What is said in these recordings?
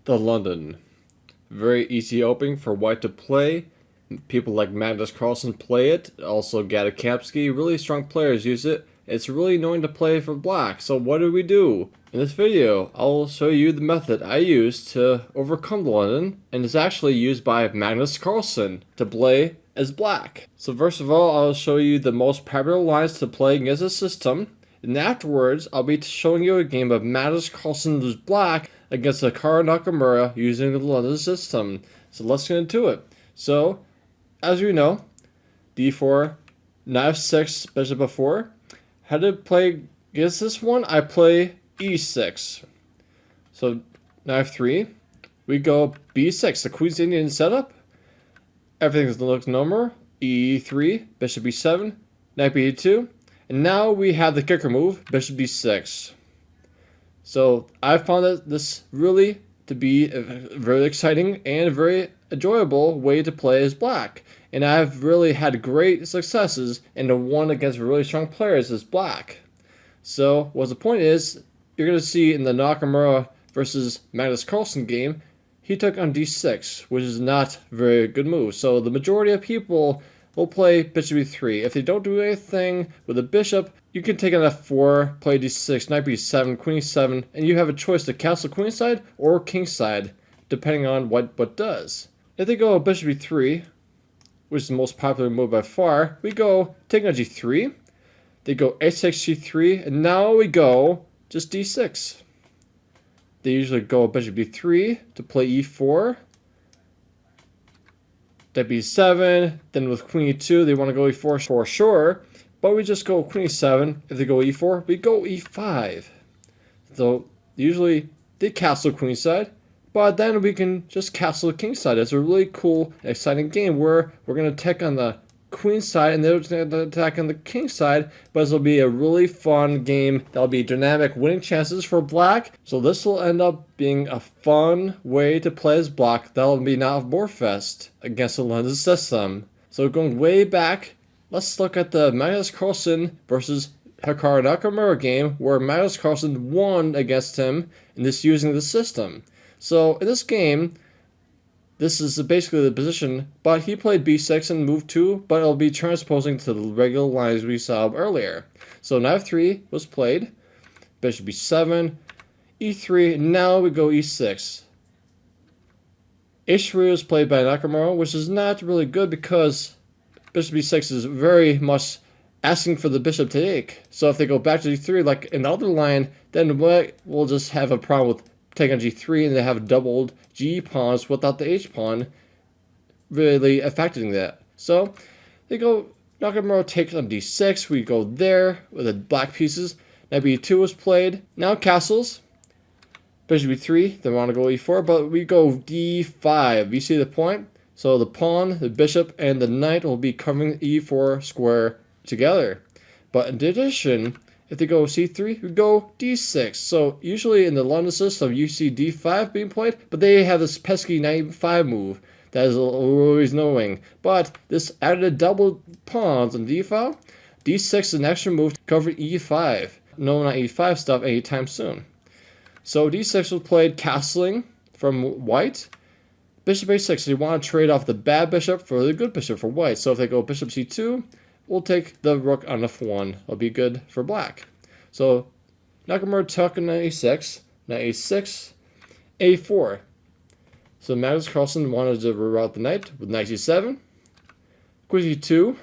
The London. Very easy opening for white to play. People like Magnus Carlsen play it. Also Gadakapski. Really strong players use it. It's really annoying to play for black. So what do we do? In this video, I'll show you the method I use to overcome the London. And it's actually used by Magnus Carlsen to play as black. So first of all, I'll show you the most popular lines to play against the system. And afterwards, I'll be showing you a game of Magnus Carlsen's black against Hikaru Nakamura using the London system. So let's get into it. So, as you know, d4, knight f6, bishop f4. How to play against this one? I play e6. So, knight f3. We go b6, the Queen's Indian setup. Everything looks normal. e3, bishop b7, knight b2. And now we have the kicker move, bishop b6. So I found that this really to be a very exciting and very enjoyable way to play as black. And I've really had great successes and won against really strong players as black. So what the point is, you're going to see in the Nakamura versus Magnus Carlsen game, he took on d6, which is not a very good move. So the majority of people will play bishop b3. If they don't do anything with the bishop, you can take on f4, play d6, knight b7, queen e7, and you have a choice to castle queenside or kingside, depending on what does. If they go bishop b3, which is the most popular move by far, we go take on g3. They go h6, g3, and now we go just d6. They usually go bishop b3 to play e4. Knight b7, then with queen e2, they want to go e4 for sure, but we just go queen e7. If they go e4, we go e5. So usually they castle queenside, but then we can just castle kingside. It's a really cool and exciting game where we're going to attack on the queen side and they're going to attack on the king side, but this will be a really fun game. That'll be dynamic winning chances for black. So this will end up being a fun way to play as black. That'll be now Morfest against the London system. So going way back, let's look at the Magnus Carlsen versus Hikaru Nakamura game where Magnus Carlsen won against him in this using the system. So in this game, this is basically the position, but he played b6 and move 2, but it'll be transposing to the regular lines we saw earlier. So knight f3 was played, bishop b7, e3, now we go e6. h3 was played by Nakamura, which is not really good because bishop b6 is very much asking for the bishop to take. So if they go back to g3 like in the other line, then we'll just have a problem with take on g3 and they have doubled g pawns without the h pawn really affecting that. So they go, Nakamura takes on d6, we go there with the black pieces. Knight b2 was played. Now castles. Bishop b3, they want to go e4, but we go d5. You see the point? So the pawn, the bishop, and the knight will be covering the e4 square together. But in addition, if they go c3, we go d6. So usually in the London system, you see d5 being played, but they have this pesky knight 5 move that is always annoying. But this added double pawns on d5. d6 is an extra move to cover e5. No, not e5 stuff anytime soon. So d6 was played castling from white. Bishop a6, so you want to trade off the bad bishop for the good bishop for white. So if they go bishop c2, we'll take the rook on f1. It'll be good for black. So Nakamura took knight a6, knight a6, a4. So Magnus Carlsen wanted to reroute the knight with knight c7, queen e2,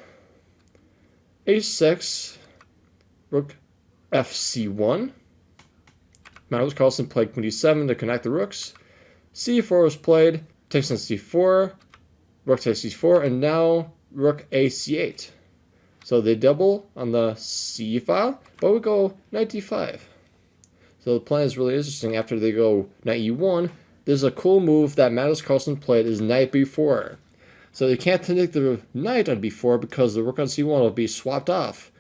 a6, rook fc1. Magnus Carlsen played queen d7 to connect the rooks. c4 was played, takes on c4, rook takes c4, and now rook a c8. So they double on the c file, but we go knight d5. So the plan is really interesting. After they go knight e1, there's a cool move that Magnus Carlsen played is knight b4. So they can't take the knight on b4 because the rook on c1 will be swapped off.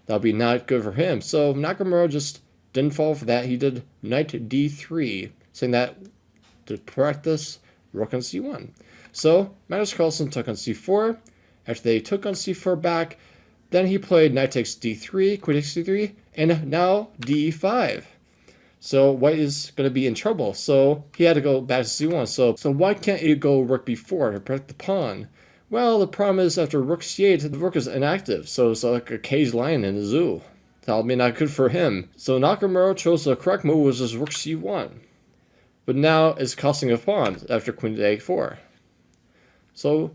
That'll be not good for him. So Nakamura just didn't fall for that. He did knight d3, saying that to practice rook on c1. So Magnus Carlsen took on c4. After they took on c4 back, then he played knight takes d3, queen takes d3, and now d5. So white is going to be in trouble. So he had to go back to c1. So why can't you go rook b4 to protect the pawn? Well, the problem is after rook c8, the rook is inactive. So it's like a caged lion in the zoo. That'll be not good for him. So Nakamura chose the correct move, which is rook c1. But now it's costing a pawn after queen to a4. So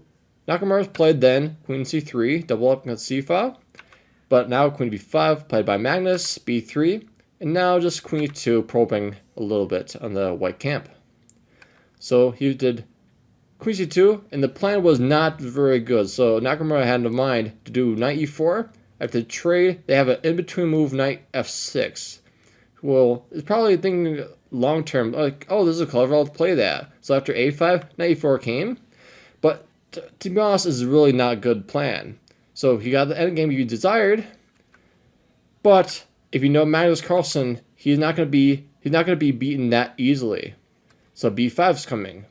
Nakamura's played then queen c3, double up against c5. But now queen b5, played by Magnus, b3. And now just queen e2, probing a little bit on the white camp. So he did queen c2, and the plan was not very good. So Nakamura had in mind to do knight e4. After the trade, they have an in-between move, knight f6. Well, it's probably thinking long term, like, oh, this is clever, I'll play that. So after a5, knight e4 came. But to be honest, it's really not a good plan. So he got the endgame you desired. But if you know Magnus Carlsen, he's not going to be beaten that easily. So b5 is coming.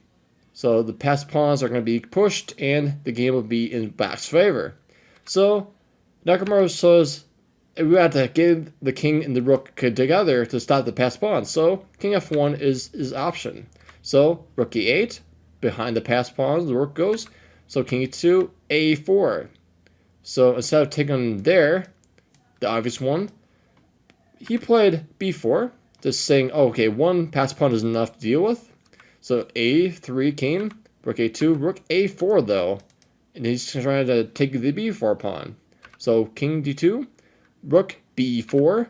So the passed pawns are going to be pushed, and the game will be in black's favor. So Nakamura says we have to get the king and the rook together to stop the passed pawn. So king f1 is his option. So rook e8, behind the passed pawns, the rook goes. So king e2, a4. So instead of taking there, the obvious one, he played b4, just saying, oh, okay, one passed pawn is enough to deal with. So a3 came, rook a2, rook a4 though, and he's trying to take the b4 pawn. So king d2, rook b4,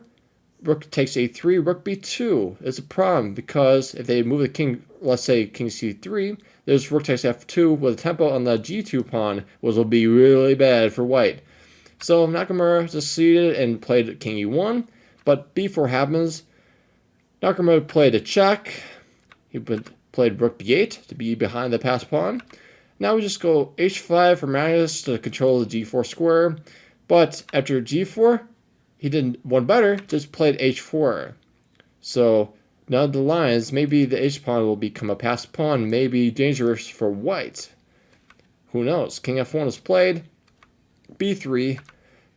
rook takes a3, rook b2. It's a problem because if they move the king, let's say king c3, there's rook takes f2 with a tempo on the g2 pawn, which will be really bad for white. So Nakamura succeeded and played king e1, but b4 happens. Nakamura played a check. He played rook b8 to be behind the passed pawn. Now we just go h5 for Magnus to control the g4 square. But after g4, he did one better, just played h4. So now the lines, maybe the h pawn will become a passed pawn, maybe dangerous for white. Who knows? King f1 is played, b3,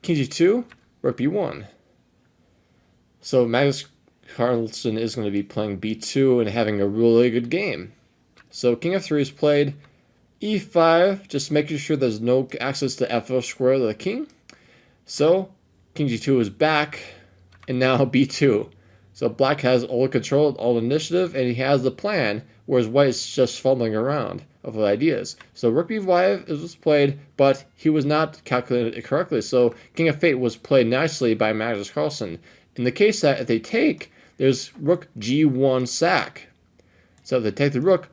king g2, rook b1. So Magnus Carlsen is going to be playing b2 and having a really good game. So king f3 is played, e5, just making sure there's no access to f4 square of the king. So king g2 is back, and now b2. So black has all the control, all the initiative, and he has the plan, whereas white is just fumbling around of ideas. So rook b5 was played, but he was not calculated correctly. So king f8 was played nicely by Magnus Carlsen. In the case that if they take, there's rook g1 sack. So if they take the rook,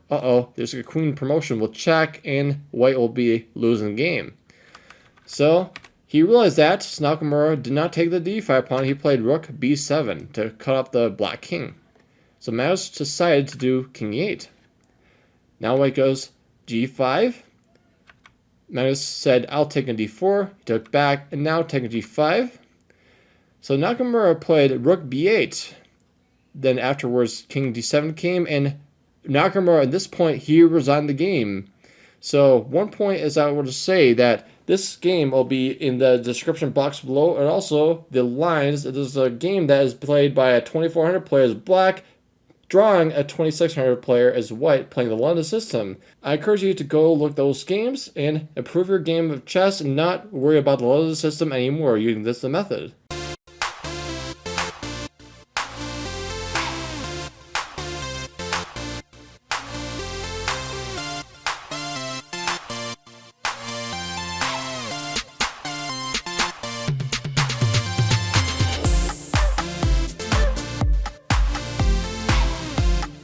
there's a queen promotion will check, and white will be losing the game. So he realized that Nakamura did not take the d5 pawn. He played rook b7 to cut off the black king. So Magnus decided to do king e8. Now white goes g5. Magnus said, I'll take a d4. He took back, and now taking g5. So Nakamura played rook b8. Then afterwards, king d7 came, and Nakamura, at this point, he resigned the game. So one point is I want to say that this game will be in the description box below, and also the lines. It is a game that is played by a 2400 player as black, drawing a 2600 player as white, playing the London system. I encourage you to go look those games and improve your game of chess and not worry about the London system anymore using this method.